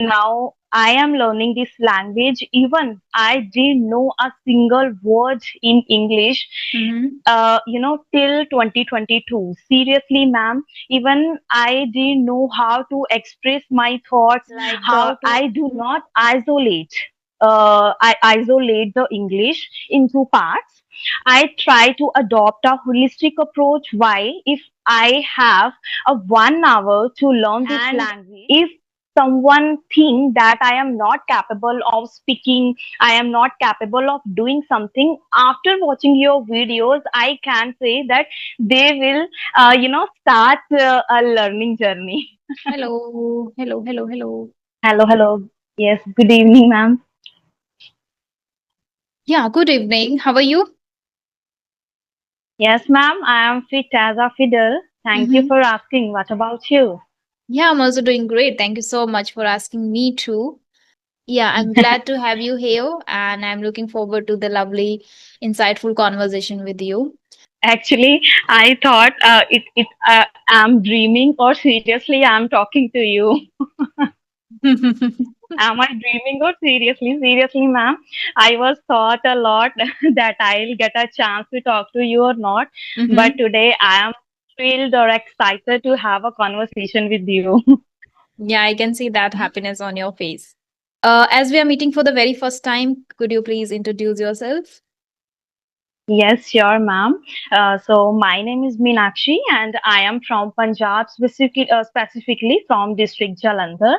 now I am learning this language. Even I didn't know a single word in English, Mm-hmm. till 2022. Seriously, ma'am, even I didn't know how to express my thoughts, Like how I do not isolate. I isolate the English into parts. I try to adopt a holistic approach. Why? If I have a 1 hour to learn this and language, if someone think that I am not capable of speaking, I am not capable of doing something, after watching your videos, I can say that they will, start a learning journey. hello, hello, hello, hello. Hello, hello. Yes, good evening, ma'am. Yeah, good evening. How are you? Yes, ma'am, I am fit as a fiddle. Thank you Mm-hmm. for asking. What about you? Yeah, I'm also doing great. Thank you so much for asking me too. Yeah, I'm glad to have you here, and I'm looking forward to the lovely, insightful conversation with you. Actually, I thought I'm dreaming, or seriously, I'm talking to you. Am I dreaming or seriously? Seriously, ma'am. I was thought a lot that I'll get a chance to talk to you or not. But Mm-hmm. today I am thrilled or excited to have a conversation with you. Yeah, I can see that happiness on your face. As we are meeting for the very first time, could you please introduce yourself? Yes, sure, ma'am. So my name is Meenakshi, and I am from Punjab, specifically from district Jalandhar.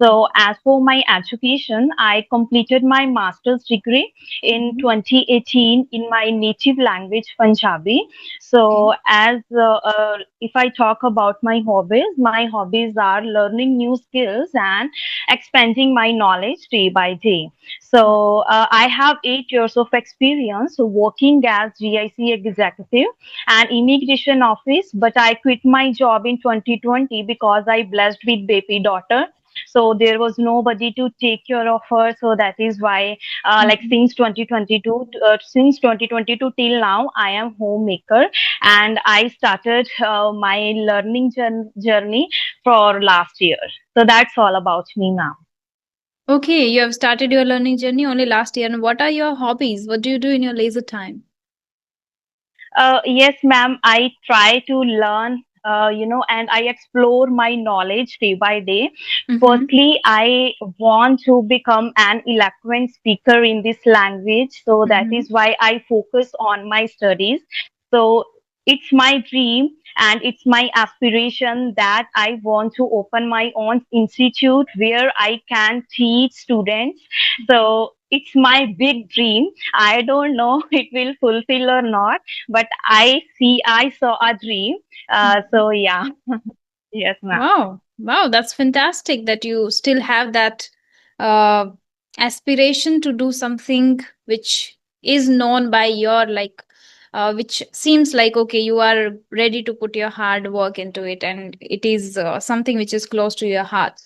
So as for my education, I completed my master's degree in Mhm. 2018 in my native language, Punjabi. Okay. So if I talk about my hobbies are learning new skills and expanding my knowledge day by day. So I have 8 years of experience working as GIC executive and immigration office, but I quit my job in 2020 because I blessed with baby daughter. So there was nobody to take care of her. So that is why, like Mhm. since 2022 till now, I am homemaker and I started my learning journey for last year. So that's all about me now. Okay, you have started your learning journey only last year. And what are your hobbies? What do you do in your leisure time? Yes, ma'am. I try to learn, and I explore my knowledge day by day. Mm-hmm. Firstly, I want to become an eloquent speaker in this language. So that Mm-hmm. is why I focus on my studies. So it's my dream and it's my aspiration that I want to open my own institute where I can teach students. So it's my big dream. I don't know it will fulfill or not, but I saw a dream. So yeah, yes, ma'am. Wow. Wow, that's fantastic that you still have that uh, aspiration to do something which is known by your which seems like okay, you are ready to put your hard work into it, and it is something which is close to your heart.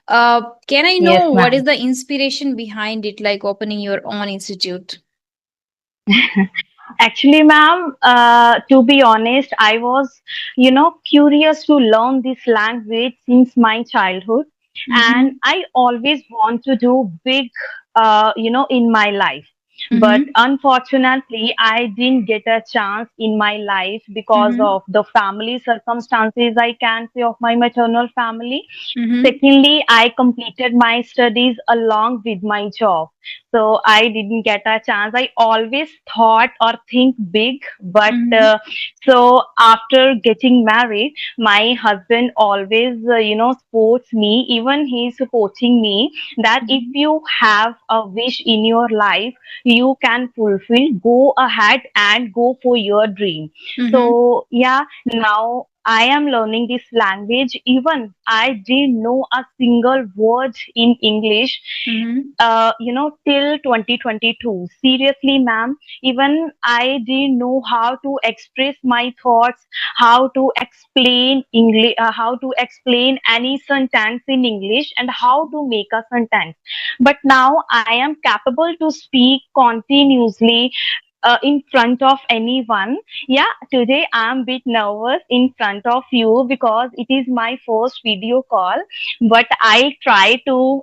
Can I Yes, know what is ma'am. the inspiration behind it, like opening your own institute? Actually, ma'am, to be honest, I was, curious to learn this language since my childhood, and Mm-hmm. I always want to do big, in my life. But Mm-hmm. unfortunately, I didn't get a chance in my life because Mm-hmm. of the family circumstances, I can say, of my maternal family. Mm-hmm. Secondly, I completed my studies along with my job. So I didn't get a chance. I always thought or think big, but Mm-hmm. so after getting married, my husband always, supports me. Even he's supporting me that if Mm-hmm. you have a wish in your life, you can fulfill. Go ahead and go for your dream. Mm-hmm. So yeah, now I am learning this language. Even I didn't know a single word in English, Mm-hmm. till 2022. Seriously, ma'am, even I didn't know how to express my thoughts, how to explain any sentence in English, and how to make a sentence. But now I am capable to speak continuously, in front of anyone. Yeah, today I'm a bit nervous in front of you because it is my first video call, but I try to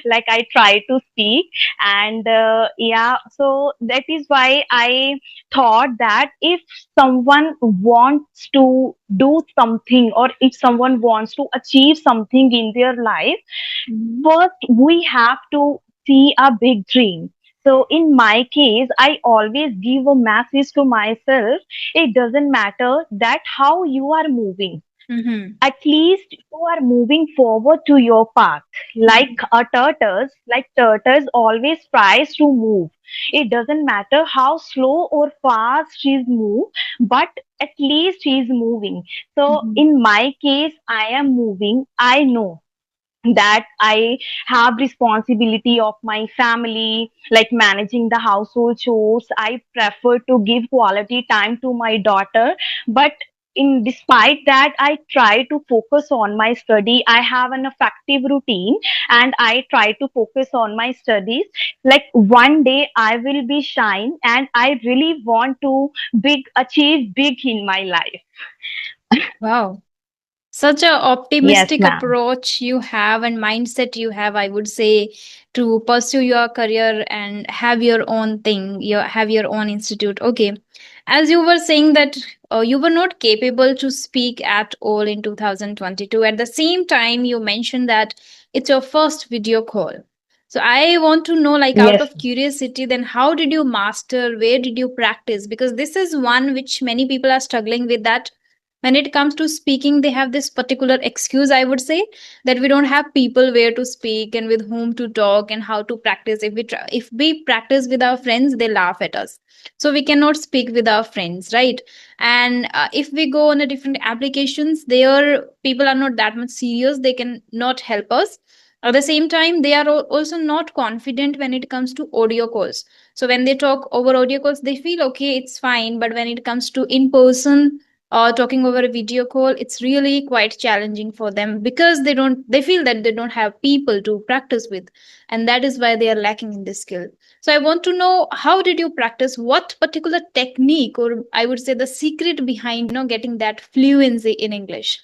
like I try to speak. And yeah, so that is why I thought that if someone wants to do something, or if someone wants to achieve something in their life, Mm-hmm. first we have to see a big dream. So in my case, I always give a message to myself. It doesn't matter that how you are moving, Mm-hmm. at least you are moving forward to your path. Like turtles always tries to move. It doesn't matter how slow or fast she's move, but at least she's moving. So Mm-hmm. in my case, I am moving. I know that I have responsibility of my family, like managing the household chores. I prefer to give quality time to my daughter, but in despite that, I try to focus on my study. I have an effective routine, and I try to focus on my studies. Like one day I will be shine, and I really want to achieve big in my life. Wow. Such a Yes, optimistic ma'am. approach you have and mindset you have, I would say, to pursue your career and have your own thing, have your own institute. Okay. As you were saying that you were not capable to speak at all in 2022. At the same time, you mentioned that it's your first video call. So I want to know, like, out Yes. of curiosity, then how did you master? Where did you practice? Because this is one which many people are struggling with, that when it comes to speaking they have this particular excuse, I would say, that we don't have people where to speak and with whom to talk and how to practice. If we practice with our friends, they laugh at us, so we cannot speak with our friends, right? And if we go on a different applications, there people are not that much serious, they can not help us. At the same time, they are also not confident when it comes to audio calls. So when they talk over audio calls, they feel okay, it's fine, but when it comes to in person, talking over a video call, it's really quite challenging for them, because they feel that they don't have people to practice with, and that is why they are lacking in this skill. So I want to know, how did you practice? What particular technique, or I would say the secret behind, getting that fluency in English?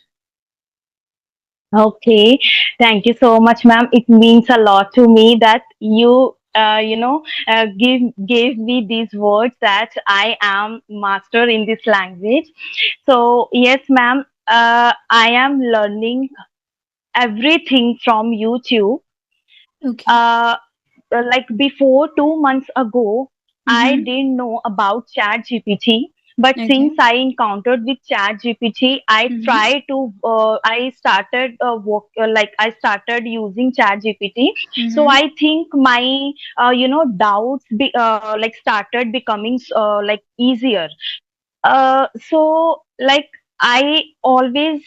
Okay, thank you so much, ma'am. It means a lot to me that you, gave me these words that I am master in this language. So yes, ma'am. I am learning everything from YouTube. Okay. Uh, like before 2 months ago, I Mm-hmm. didn't know about Chat GPT. But since Okay. I encountered with Chat GPT, Mm-hmm. I started I started using Chat GPT. So Mm-hmm. I think my, like started becoming like easier. So like I always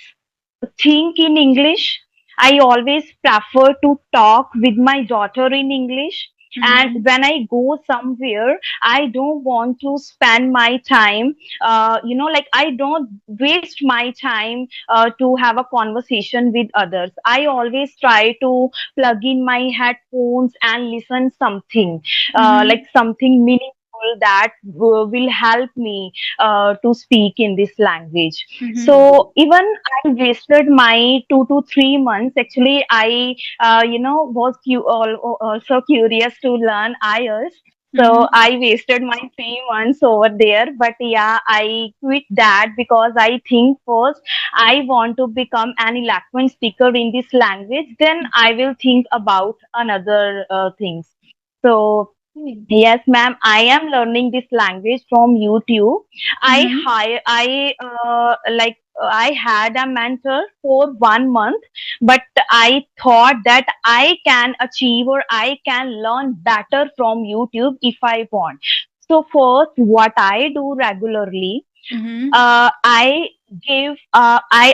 think in English. I always prefer to talk with my daughter in English. And Mm-hmm. when I go somewhere, I don't want to spend my time, like I don't waste my time to have a conversation with others. I always try to plug in my headphones and listen something, Mm-hmm. like something meaningful that will help me to speak in this language. Mm-hmm. So even I wasted my 2 to 3 months. Actually, I was also curious to learn IELTS. So Mm-hmm. I wasted my 3 months over there. But yeah, I quit that because I think first I want to become an eloquent speaker in this language. Then I will think about another things. So yes, ma'am. I am learning this language from YouTube. Mm-hmm. I had a mentor for 1 month, but I thought that I can achieve or I can learn better from YouTube if I want. So first, what I do regularly, Mm-hmm. I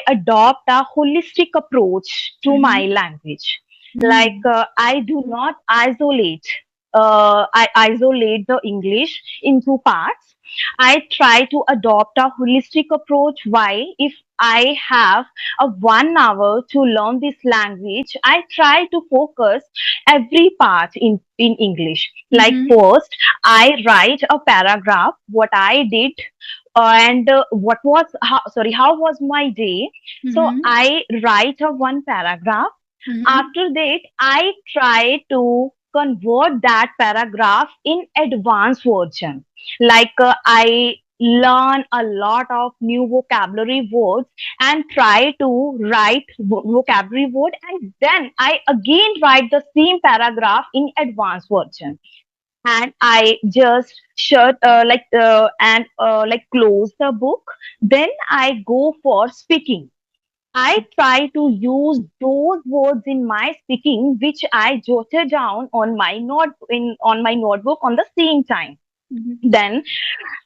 adopt a holistic approach to my Mm-hmm. language. Like Mm-hmm. I do not isolate. I isolate the English into parts. I try to adopt a holistic approach. Why? If I have a 1 hour to learn this language, I try to focus every part in English. Like Mm-hmm. first, I write a paragraph, what I did, and what was, how was my day. So Mm-hmm. I write a one paragraph. Mm-hmm. After that, I try to convert that paragraph in advanced version. Like I learn a lot of new vocabulary words and try to write vocabulary word, and then I again write the same paragraph in advanced version. And I just shut and like close the book. Then I go for speaking. I try to use those words in my speaking, which I jotted down on my notebook on the same time. Mm-hmm. Then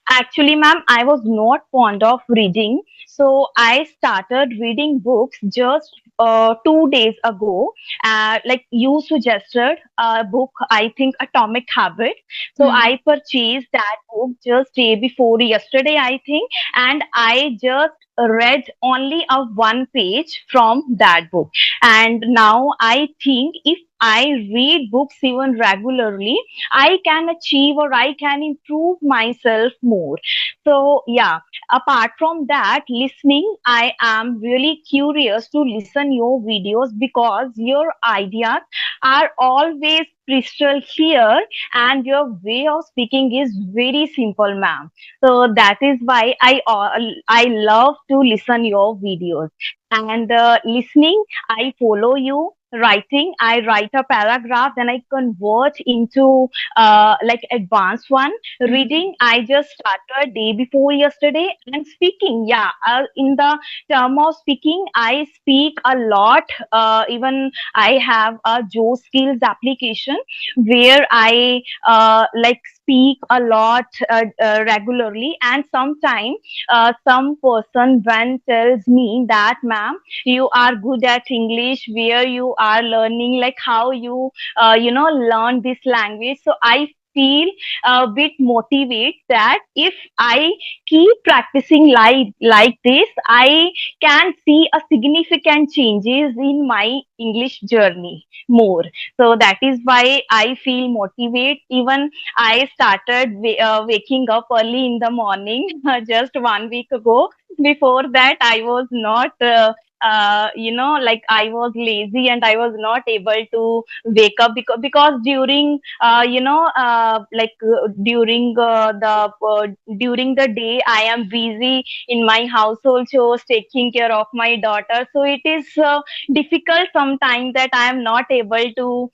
actually, ma'am, I was not fond of reading, so I started reading books just 2 days ago. Like you suggested a book, I think Atomic Habit. So Mm-hmm. I purchased that book just day before yesterday, I think, and I just read only a one page from that book. And now I think if I read books even regularly, I can achieve or I can improve myself more. So, yeah, apart from that, listening, I am really curious to listen your videos because your ideas are always crystal clear and your way of speaking is very simple, ma'am. So that is why I love to listen your videos. And listening, I follow you. Writing, I write a paragraph, then I convert into like advanced one. Mm-hmm. Reading, I just started day before yesterday. And speaking, yeah, in the term of speaking, I speak a lot. Even I have a Joe Skills application where I like speak a lot regularly. And sometimes some person when tells me that, ma'am, you are good at English, where you are learning, like how you learn this language. So I feel a bit motivate that if I keep practicing like this, I can see a significant changes in my English journey more. So that is why I feel motivate. Even I started waking up early in the morning just 1 week ago. Before that, I was not like I was lazy and I was not able to wake up because during during the day I am busy in my household chores, taking care of my daughter. So it is difficult sometimes that I am not able to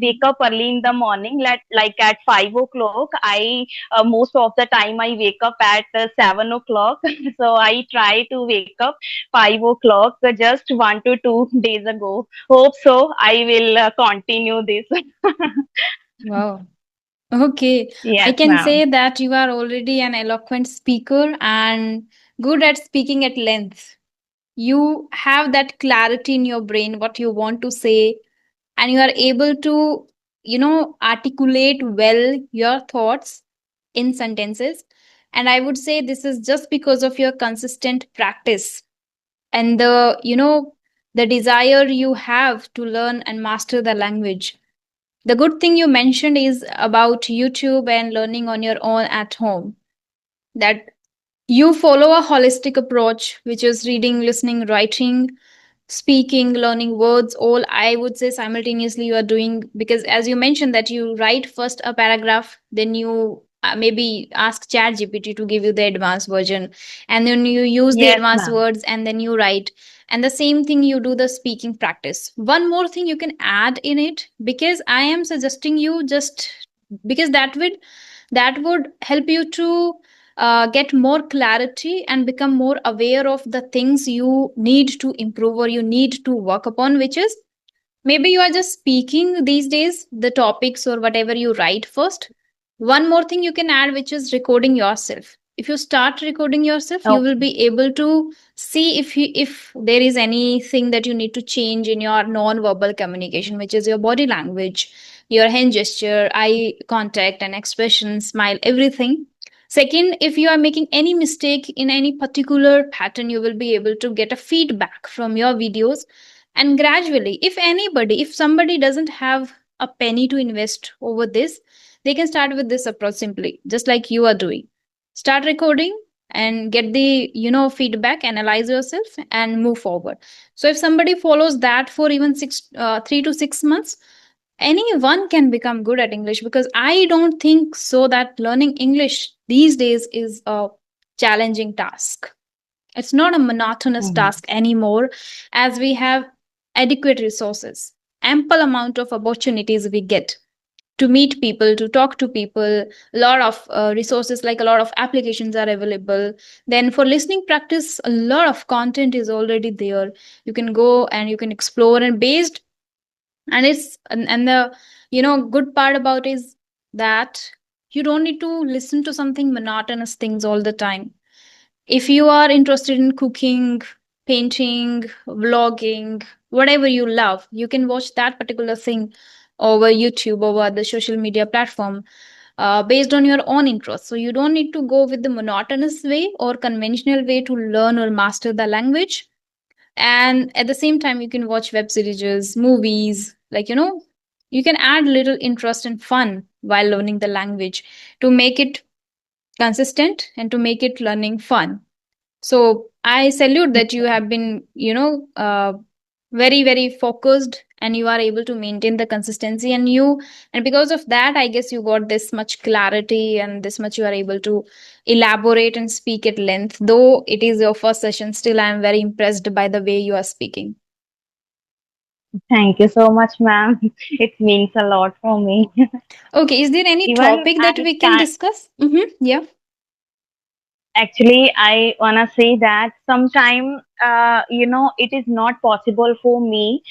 wake Mm-hmm. up early in the morning, like at 5 o'clock. I most of the time I wake up at 7 o'clock. So I try to wake up 5 o'clock just 1 to 2 days ago. Hope so. I will continue this. Wow. Okay. I Yes, can ma'am. say that you are already an eloquent speaker and good at speaking at length. You have that clarity in your brain, what you want to say, and you are able to, articulate well your thoughts in sentences. And I would say this is just because of your consistent practice and the desire you have to learn and master the language. The good thing you mentioned is about YouTube and learning on your own at home. That you follow a holistic approach, which is reading, listening, writing, speaking, learning words, all I would say simultaneously you are doing. Because as you mentioned that you write first a paragraph, then you maybe ask chat gpt to give you the advanced version, and then you use the Yes, advanced ma'am. words and then you write. And the same thing you do the speaking practice. One more thing you can add in it, because I am suggesting you just because that would help you to get more clarity and become more aware of the things you need to improve or you need to work upon, which is maybe you are just speaking these days the topics or whatever you write first. One more thing you can add, which is recording yourself. If you start recording yourself, you will Okay. be able to see if there is anything that you need to change in your non-verbal communication, which is your body language, your hand gesture, eye contact and expression, smile, everything. Second, if you are making any mistake in any particular pattern, you will be able to get a feedback from your videos. And gradually, if somebody doesn't have a penny to invest over this, they can start with this approach simply, just like you are doing. Start recording and get the feedback, analyze yourself and move forward. So if somebody follows that for even 3 to 6 months, anyone can become good at English, because I don't think so that learning English these days is a challenging task. It's not a monotonous Mhm. task anymore, as we have adequate resources, ample amount of opportunities we get to meet people, to talk to people. A lot of resources, like a lot of applications are available. Then for listening practice, a lot of content is already there. You can go and you can explore, and based, and the good part about is that you don't need to listen to something monotonous things all the time. If you are interested in cooking, painting, vlogging, whatever you love, you can watch that particular thing over YouTube, over the social media platform, based on your own interest. So you don't need to go with the monotonous way or conventional way to learn or master the language. And at the same time, you can watch web series, movies, you can add little interest and fun while learning the language, to make it consistent and to make it learning fun. So I salute that you have been, very, very focused, and you are able to maintain the consistency. And because of that, I guess you got this much clarity and this much you are able to elaborate and speak at length. Though it is your first session, still I am very impressed by the way you are speaking. Thank you so much, ma'am. It means a lot for me. Okay, is there any Even topic that I we can can discuss? Mm-hmm. Yeah. actually, I wanna say that sometime, it is not possible for me,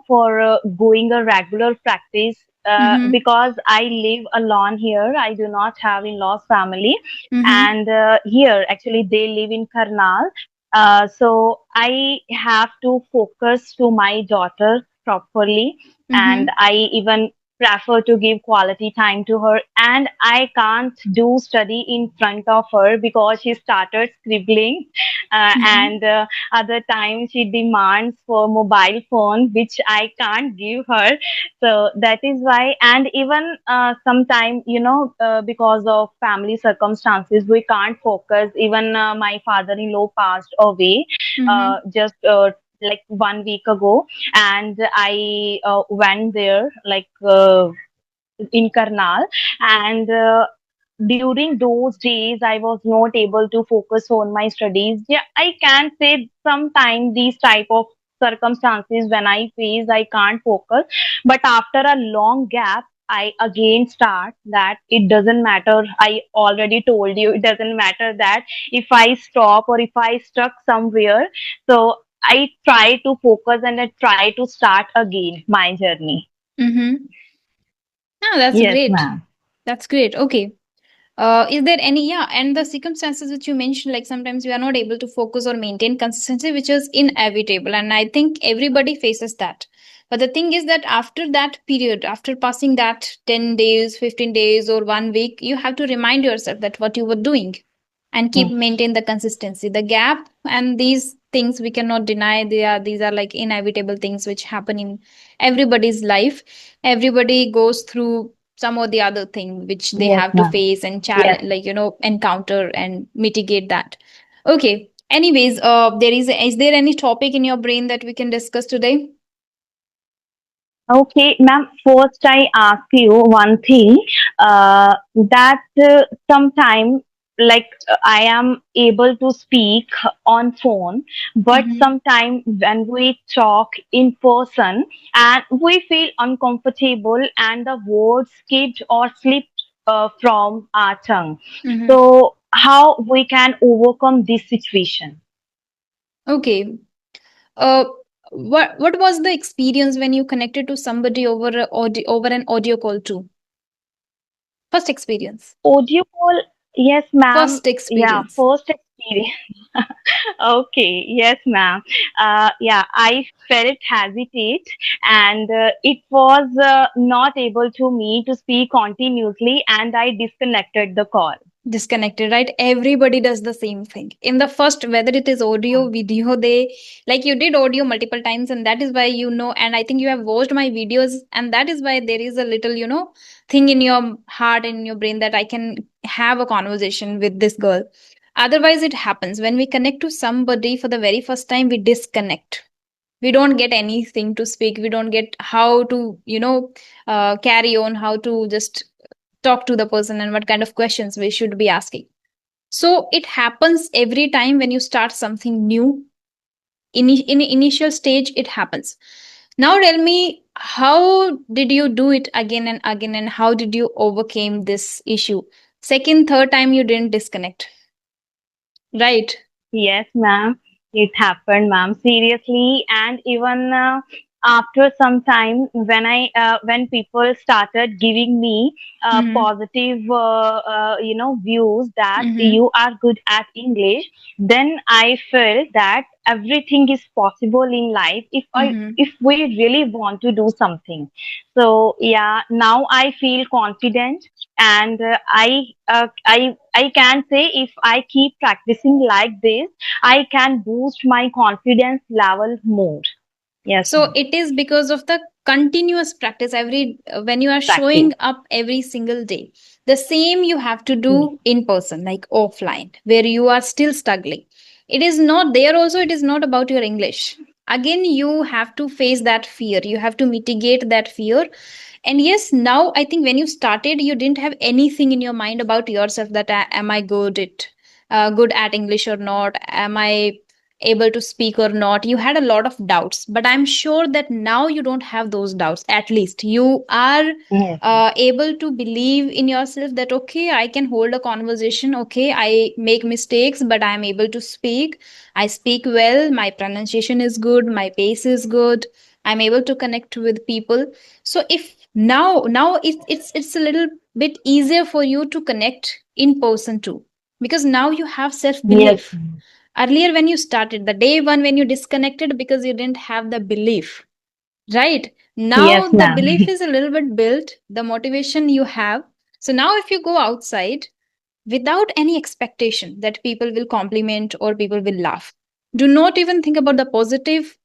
for going a regular practice. Mm-hmm. Because I live alone here, I do not have in-laws family, Mm-hmm. and here actually they live in Karnal. So I have to focus to my daughter properly, and Mm-hmm. I even prefer to give quality time to her, and I can't do study in front of her because she started scribbling, Mm-hmm. and other times she demands for mobile phone which I can't give her. So that is why, and even sometime, because of family circumstances we can't focus. Even my father-in-law passed away just like 1 week ago, and I went there like in Karnal, and during those days I was not able to focus on my studies. Yeah, I can say sometimes these type of circumstances when I face I can't focus, but after a long gap I again start that it doesn't matter. I already told you it doesn't matter that if I stop or if I stuck somewhere. So I try to focus and I try to start again my journey. Mm-hmm. Ah, that's Yes, great. ma'am. That's great. Okay. Is there any, yeah, and the circumstances which you mentioned, like sometimes we are not able to focus or maintain consistency, which is inevitable. And I think everybody faces that. But the thing is that after that period, after passing that 10 days, 15 days, or 1 week, you have to remind yourself that what you were doing, and keep maintain the consistency. The gap and these things we cannot deny. These are like inevitable things which happen in everybody's life. Everybody goes through some or the other thing which they Yes, have to ma'am. face and Yes. challenge, encounter and mitigate that. Okay, anyways, is there any topic in your brain that we can discuss today? Okay, ma'am. First, I ask you one thing. That sometime, like I am able to speak on phone, but Mm-hmm. sometime when we talk in person, and we feel uncomfortable, and the words skipped or slipped from our tongue. Mm-hmm. So, how we can overcome this situation? Okay. uh what was the experience when you connected to somebody over an audio call too? First experience. Audio call. Yes, ma'am. First Yeah, experience. first experience. Okay, yes, ma'am. Yeah, I felt hesitate, and it was not able to me to speak continuously, and I disconnected the call. Disconnected, right? Everybody does the same thing in the first, whether it is audio, video. They, like, you did audio multiple times, and that is why, and I think you have watched my videos, and that is why there is a little, thing in your heart and in your brain that I can have a conversation with this girl. Otherwise, it happens when we connect to somebody for the very first time, we disconnect. We don't get anything to speak, we don't get how to, carry on, how to just talk to the person, and what kind of questions we should be asking. So it happens every time when you start something new. In initial stage, it happens. Now tell me, how did you do it again and again, and how did you overcome this issue? Second, third time you didn't disconnect, right? Yes, ma'am. It happened, ma'am. Seriously, and even after some time, when people started giving me Mm-hmm. positive, views that Mm-hmm. you are good at English, then I felt that everything is possible in life Mm-hmm. if we really want to do something. So yeah, now I feel confident, and I can say if I keep practicing like this, I can boost my confidence level more. Yes, So ma'am. it is because of the continuous practice. Every when you are Practice. showing up every single day, the same you have to Yes. do in person, like offline, where you are still struggling. It is not there also, it is not about your English. Again, you have to face that fear, you have to mitigate that fear. And yes, now I think when you started, you didn't have anything in your mind about yourself, that am I good at English or not? Am I able to speak or not? You had a lot of doubts, but I'm sure that now you don't have those doubts. At least you are Yes. able to believe in yourself that, okay, I can hold a conversation. Okay, I make mistakes, but I'm able to speak. I speak well. My pronunciation is good. My pace is good. I'm able to connect with people. So if now it's a little bit easier for you to connect in person too, because now you have self Yes. belief. Earlier, when you started the day one, when you disconnected because you didn't have the belief, right? Now Yes, the ma'am. belief is a little bit built, the motivation you have. So now if you go outside without any expectation that people will compliment or people will laugh, do not even think about the positive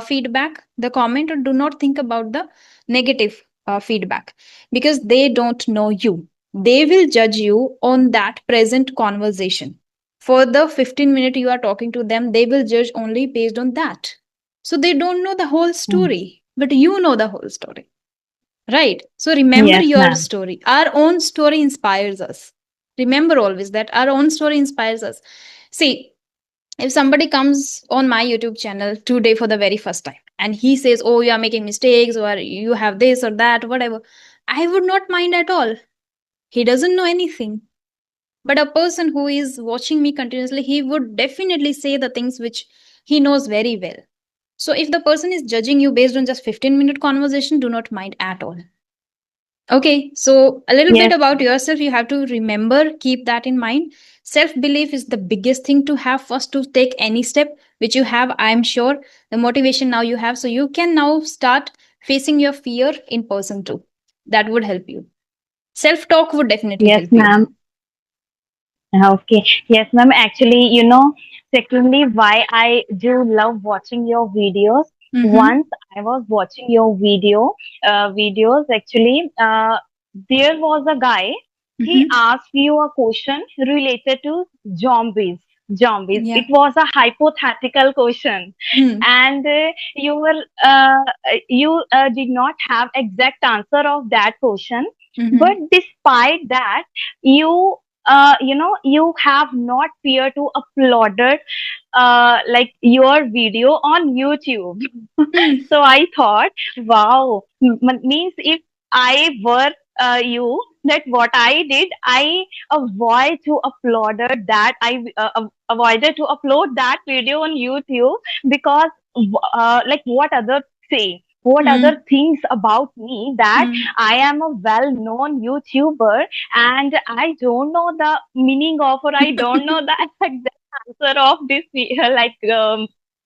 feedback, the comment, or do not think about the negative feedback, because they don't know you. They will judge you on that present conversation. For the 15 minute you are talking to them, they will judge only based on that. So they don't know the whole Mm. story, but you know the whole story. Right. So remember Yes, your ma'am. story. Our own story inspires us. Remember always that our own story inspires us. See, if somebody comes on my YouTube channel today for the very first time and he says, "Oh, you are making mistakes, or you have this or that, whatever," I would not mind at all. He doesn't know anything. But a person who is watching me continuously, he would definitely say the things which he knows very well. So if the person is judging you based on just 15-minute conversation, do not mind at all. Okay, so a little bit Yes. about yourself, you have to remember, keep that in mind. Self belief is the biggest thing to have first to take any step, which you have, I'm sure. The motivation now you have, so you can now start facing your fear in person too. That would help you. Self talk would definitely Yes, help you. ma'am. Okay. Yes, ma'am. Actually, secondly, why I do love watching your videos. Mm-hmm. Once I was watching your videos actually, there was a guy. He Mm-hmm. asked you a question related to zombies. Zombies. Yeah. It was a hypothetical question, Hmm. and you did not have exact answer of that question. But Mm-hmm. despite that, you you have not fear to upload it, like your video on YouTube. Hmm. So I thought, wow, means if I were you, that what I did, I avoid to upload it that I avoided to upload that video on YouTube, because like what others say. what other Mm, things about me, that mm, I am a well known YouTuber and I don't know the meaning of, or I don't know the exact answer of this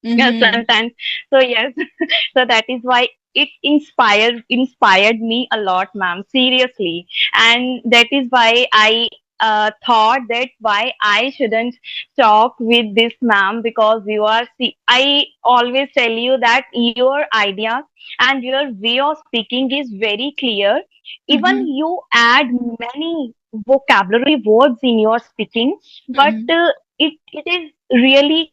mhm. sentence. So yes, so that is why it inspired me a lot, ma'am, seriously. And that is why I thought that why I shouldn't talk with this ma'am, because I always tell you that your ideas and your way of speaking is very clear. Even Mhm, you add many vocabulary words in your speaking, but mhm, it is really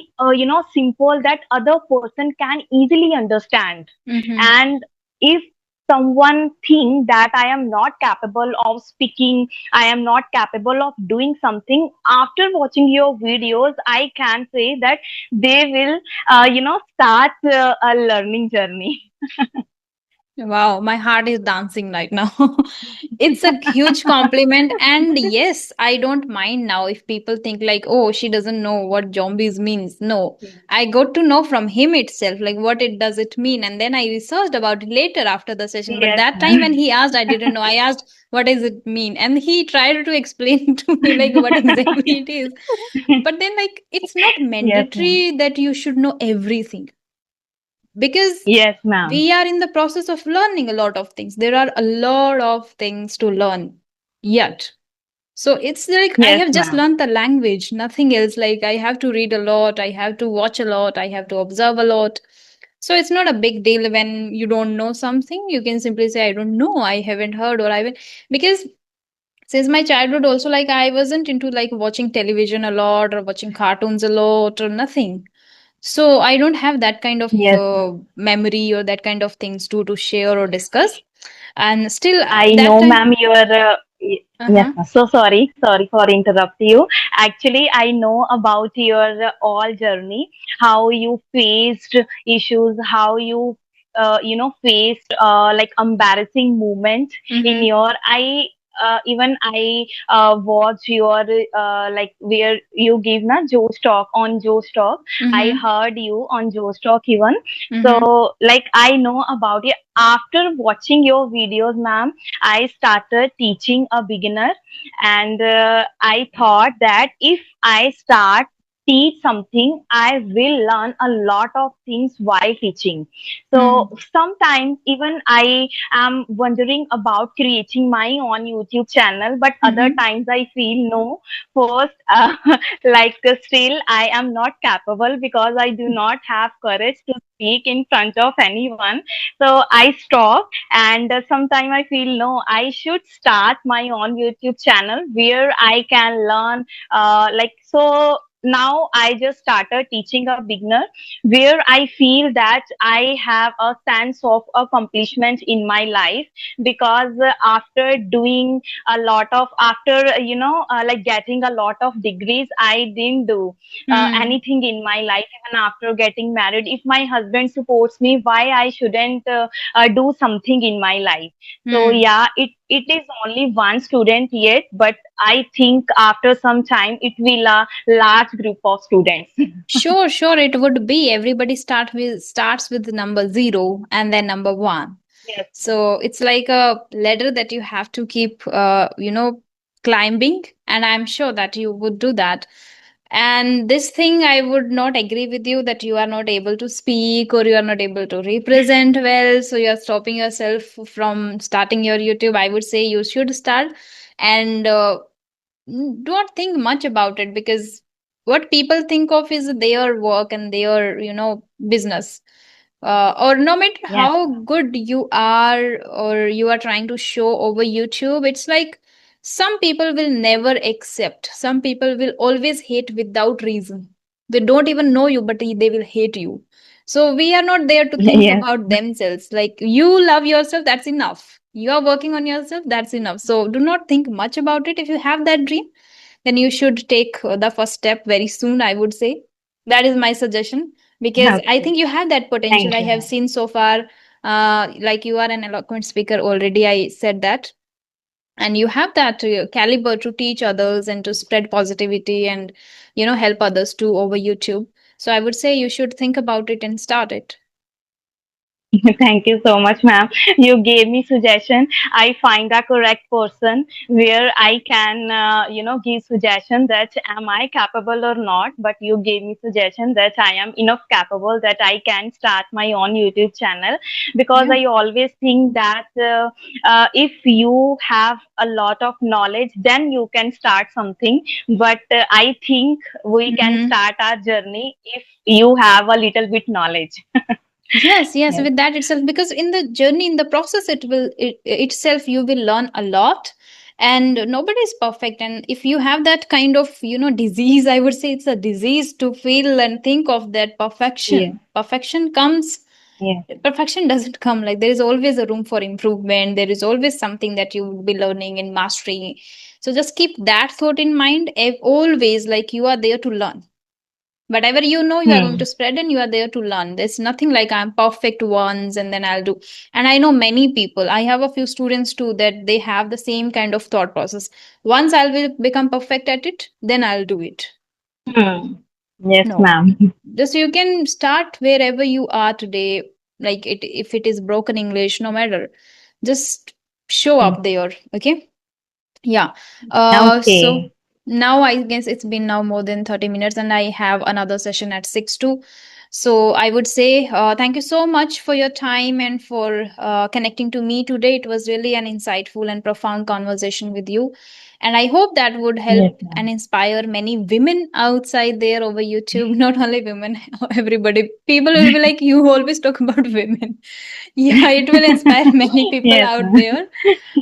simple that other person can easily understand. mhm. And if someone think that I am not capable of speaking, I am not capable of doing something, after watching your videos I can say that they will start a learning journey. Wow, my heart is dancing right now. It's a huge compliment. And yes, I don't mind now if people think like, oh, she doesn't know what zombies means. No, I got to know from him itself, like what it does it mean. And then I researched about it later after the session. But Yes, that time when ma'am. he asked, I didn't know. I asked, what does it mean? And he tried to explain to me like what exactly it is. But then like, it's not Yes, ma'am. mandatory that you should know everything, because Yes, ma'am. we are in the process of learning a lot of things. There are a lot of things to learn yet. So it's like I Yes, have just ma'am. learned the language, nothing else. Like I have to read a lot, I have to watch a lot, I have to observe a lot. So it's not a big deal when you don't know something. You can simply say, I don't know, I haven't heard, or I haven't. Because since my childhood, also, like I wasn't into like watching television a lot or watching cartoons a lot or nothing. So I don't have that kind of Yes, memory or that kind of things to share or discuss. And still, I that know, time. ma'am, you are. Yes, Uh-huh. ma'am. So sorry, sorry for interrupt you. Actually, I know about your all journey, how you faced issues, how you, faced like embarrassing moment in Mm-hmm. your. Even I watched your where you give na Joe Talk on Joe Talk. I Mm-hmm. heard you on Joe Talk even. Mm-hmm. So like I know about it after watching your videos, ma'am. I started teaching a beginner, and I thought that if I start teach something, I will learn a lot of things while teaching. So Mm-hmm. sometimes even I am wondering about creating my own YouTube channel, but other Mm-hmm. times I feel no. First, still I am not capable because I do not have courage to speak in front of anyone. So I stop, and sometimes I feel no, I should start my own YouTube channel where I can learn so now I just started teaching a beginner, where I feel that I have a sense of accomplishment in my life, because after doing a lot of, after getting a lot of degrees, I didn't do Mm-hmm. anything in my life. Even after getting married, if my husband supports me, why I shouldn't do something in my life? So Mm. yeah, it is only one student yet, but I think after some time it will a large group of students. Sure, sure, it would be. Everybody starts with the number zero and then number one. Yes, So it's like a ladder that you have to keep, climbing. And I'm sure that you would do that. And this thing, I would not agree with you that you are not able to speak or you are not able to represent well. So you are stopping yourself from starting your YouTube. I would say you should start. And don't think much about it, because what people think of is their work and their business. Or no matter yes, how good you are or you are trying to show over YouTube, it's like some people will never accept, some people will always hate without reason. They don't even know you, but they will hate you. So we are not there to think yes, about themselves. Like, you love yourself, that's enough. You are working on yourself, that's enough. So do not think much about it. If you have that dream, then you should take the first step very soon, I would say. That is my suggestion, because I okay, think you have that potential. thank I you, have ma'am. seen so far, like you are an eloquent speaker already, I said that. And you have that caliber to teach others and to spread positivity and help others too over YouTube. So I would say you should think about it and start it. Thank you so much, ma'am. You gave me suggestion. I find a correct person where I can, give suggestion that am I capable or not. But you gave me suggestion that I am enough capable that I can start my own YouTube channel, because Yeah. I always think that if you have a lot of knowledge, then you can start something. But I think we can Mm-hmm. start our journey if you have a little bit knowledge. Yes, yes, Yes. with that itself, because in the journey, in the process, itself, you will learn a lot, and nobody is perfect. And if you have that kind of, disease, I would say it's a disease to feel and think of that Yeah. perfection doesn't come. Like, there is always a room for improvement. There is always something that you will be learning and mastering. So just keep that thought in mind. Always, like, you are there to learn. Whatever you know, you are going Hmm. to spread, and you are there to learn. There's nothing like I'm perfect once and then I'll do. And I know many people, I have a few students too, that they have the same kind of thought process. Once I'll will become perfect at it, then I'll do it. Hmm. Yes, No, ma'am. just you can start wherever you are today. Like, it if it is broken English, no matter, just show Hmm. up there. Okay. Yeah. So Okay. now I guess it's been now more than 30 minutes, and I have another session at 6 too. So I would say thank you so much for your time and for connecting to me today. It was really an insightful and profound conversation with you. And I hope that would help Yes, and ma'am. inspire many women outside there over YouTube. Not only women, everybody. People will be like, you always talk about women. Yeah, it will inspire many people Yes, out ma'am. there.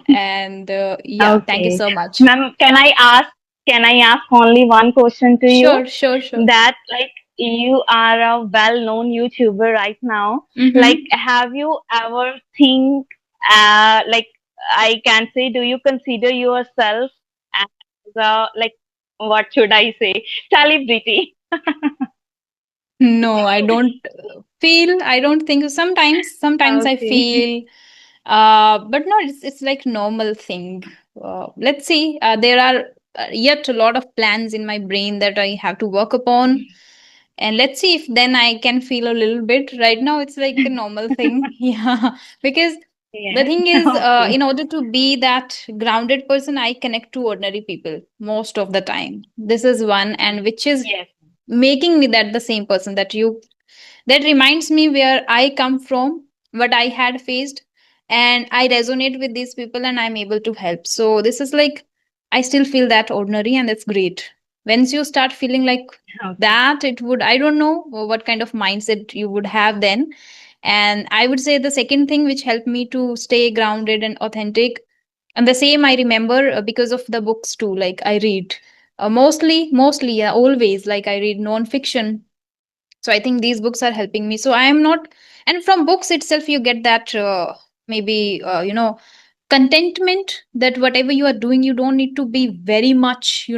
And yeah, thank you Okay. so much. Ma'am, can I ask only one question to you? Sure, sure, sure. That, like, you are a well-known YouTuber right now. Like, Mm-hmm. have you ever think, like, I can say, do you consider yourself as a, like, what should I say, celebrity? No, I don't think so. Sometimes I Okay. feel, but no, it's like normal thing. Let's see. There are yet a lot of plans in my brain that I have to work upon. And let's see if then I can feel a little bit. Right now, it's like a normal thing. Yeah. Because the Yes. thing is, in Okay. order to be that grounded person, I connect to ordinary people most of the time. This is one, and which is Yes. making me that the same person that reminds me where I come from, what I had faced, and I resonate with these people and I'm able to help. So this is like, I still feel that ordinary, and that's great. Once you start feeling like Okay. that, it would, I don't know what kind of mindset you would have then. And I would say the second thing which helped me to stay grounded and authentic, and the same I remember because of the books too. Like, I read mostly, yeah, always, like, I read non-fiction. So I think these books are helping me. So I am not, and from books itself you get that maybe contentment, that whatever you are doing, you don't need to be very much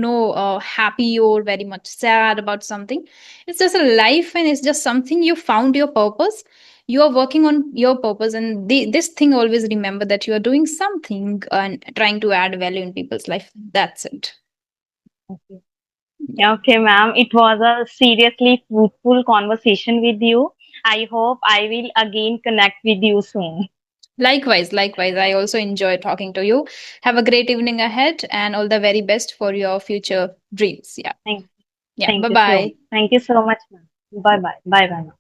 happy or very much sad about something. It's just a life, and it's just something you found your purpose. You are working on your purpose, and this thing, always remember that you are doing something and trying to add value in people's life. That's it. Okay. Okay, ma'am. It was a seriously fruitful conversation with you. I hope I will again connect with you soon. Likewise, likewise. I also enjoy talking to you. Have a great evening ahead, and all the very best for your future dreams. Yeah. Thank, Yeah. thank Bye you so, bye. thank you so much, ma'am. Bye bye. Bye bye.